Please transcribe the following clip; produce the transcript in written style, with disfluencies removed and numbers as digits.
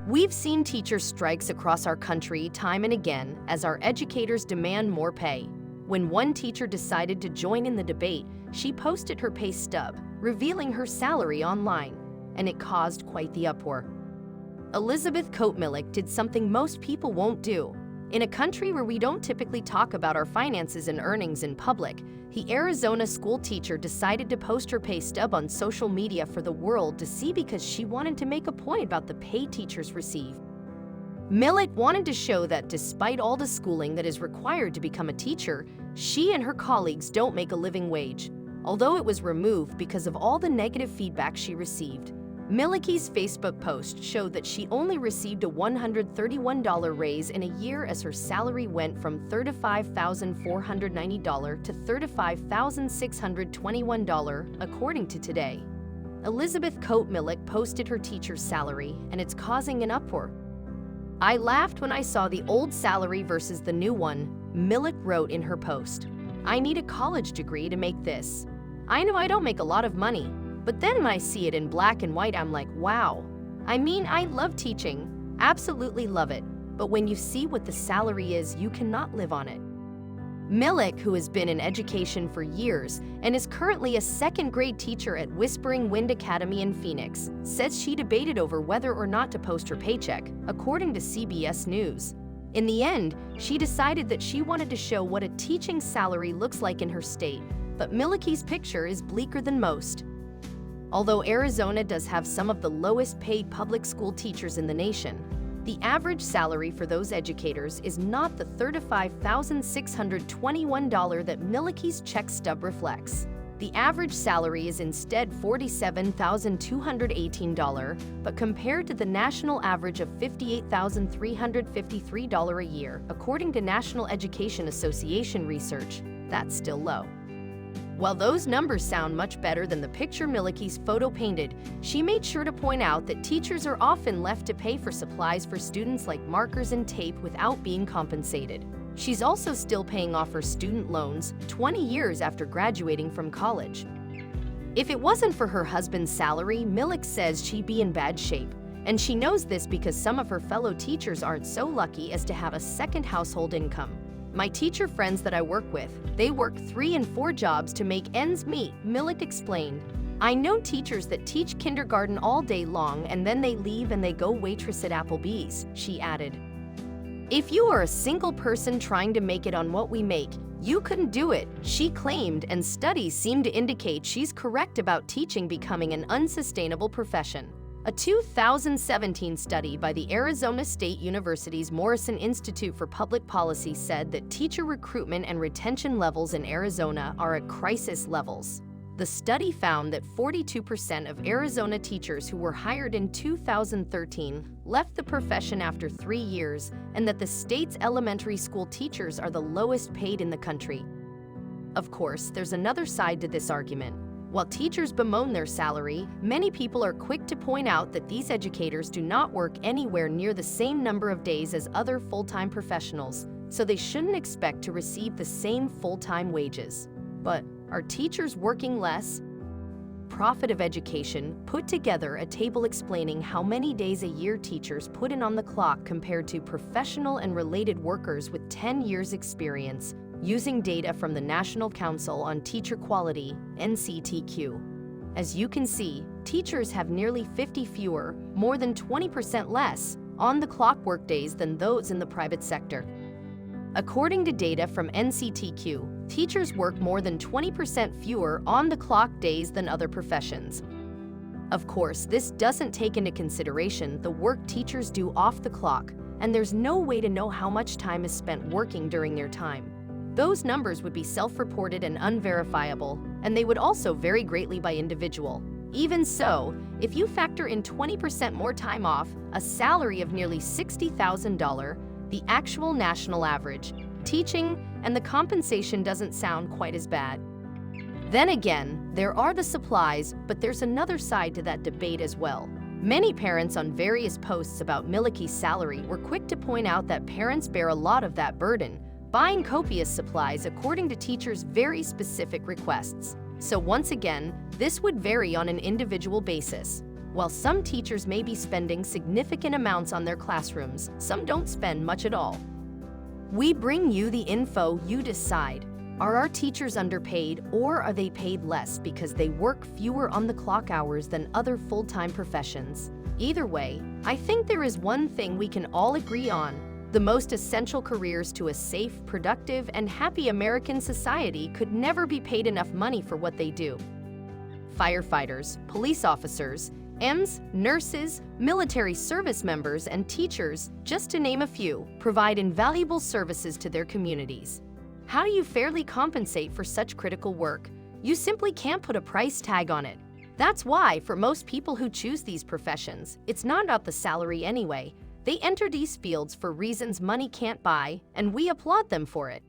We've seen teacher strikes across our country time and again as our educators demand more pay. When one teacher decided to join in the debate, she posted her pay stub, revealing her salary online, and it caused quite the uproar. Elizabeth Coatmillick did something most people won't do. In a country where we don't typically talk about our finances and earnings in public, the Arizona school teacher decided to post her pay stub on social media for the world to see because she wanted to make a point about the pay teachers receive. Millick wanted to show that despite all the schooling that is required to become a teacher, she and her colleagues don't make a living wage. Although it was removed because of all the negative feedback she received, Millick's Facebook post showed that she only received a $131 raise in a year as her salary went from $35,490 to $35,621, according to Today. Elizabeth Coatmillick posted her teacher's salary, and it's causing an uproar. "I laughed when I saw the old salary versus the new one," Millick wrote in her post. "I need a college degree to make this. I know I don't make a lot of money, but then when I see it in black and white, I'm like, wow. I mean, I love teaching, absolutely love it, but when you see what the salary is, you cannot live on it." Millick, who has been in education for years and is currently a second-grade teacher at Whispering Wind Academy in Phoenix, says she debated over whether or not to post her paycheck, according to CBS News. In the end, she decided that she wanted to show what a teaching salary looks like in her state, but Millick's picture is bleaker than most. Although Arizona does have some of the lowest paid public school teachers in the nation, the average salary for those educators is not the $35,621 that Millick's check stub reflects. The average salary is instead $47,218, but compared to the national average of $58,353 a year, according to National Education Association research, that's still low. While those numbers sound much better than the picture Millick's photo painted, she made sure to point out that teachers are often left to pay for supplies for students like markers and tape without being compensated. She's also still paying off her student loans 20 years after graduating from college. If it wasn't for her husband's salary, Millick says she'd be in bad shape, and she knows this because some of her fellow teachers aren't so lucky as to have a second household income. "My teacher friends that I work with, they work 3 and 4 jobs to make ends meet," Millick explained. "I know teachers that teach kindergarten all day long and then they leave and they go waitress at Applebee's," she added. "If you are a single person trying to make it on what we make, you couldn't do it," she claimed, and studies seem to indicate she's correct about teaching becoming an unsustainable profession. A 2017 study by the Arizona State University's Morrison Institute for Public Policy said that teacher recruitment and retention levels in Arizona are at crisis levels. The study found that 42% of Arizona teachers who were hired in 2013 left the profession after 3 years, and that the state's elementary school teachers are the lowest paid in the country. Of course, there's another side to this argument. While teachers bemoan their salary, many people are quick to point out that these educators do not work anywhere near the same number of days as other full-time professionals, so they shouldn't expect to receive the same full-time wages. But are teachers working less? Profit of Education put together a table explaining how many days a year teachers put in on the clock compared to professional and related workers with 10 years experience, using data from the National Council on Teacher Quality, NCTQ. As you can see, teachers have nearly 50 fewer, more than 20% less, on-the-clock workdays than those in the private sector. According to data from NCTQ, teachers work more than 20% fewer on-the-clock days than other professions. Of course, this doesn't take into consideration the work teachers do off the clock, and there's no way to know how much time is spent working during their time. Those numbers would be self-reported and unverifiable, and they would also vary greatly by individual. Even so, if you factor in 20% more time off, a salary of nearly $60,000, the actual national average, teaching, and the compensation doesn't sound quite as bad. Then again, there are the supplies, but there's another side to that debate as well. Many parents on various posts about Millick's salary were quick to point out that parents bear a lot of that burden, buying copious supplies according to teachers' very specific requests. So once again, this would vary on an individual basis. While some teachers may be spending significant amounts on their classrooms, some don't spend much at all. We bring you the info, you decide. Are our teachers underpaid, or are they paid less because they work fewer on-the-clock hours than other full-time professions? Either way, I think there is one thing we can all agree on. The most essential careers to a safe, productive, and happy American society could never be paid enough money for what they do. Firefighters, police officers, EMS, nurses, military service members, and teachers, just to name a few, provide invaluable services to their communities. How do you fairly compensate for such critical work? You simply can't put a price tag on it. That's why, for most people who choose these professions, it's not about the salary anyway. They enter these fields for reasons money can't buy, and we applaud them for it.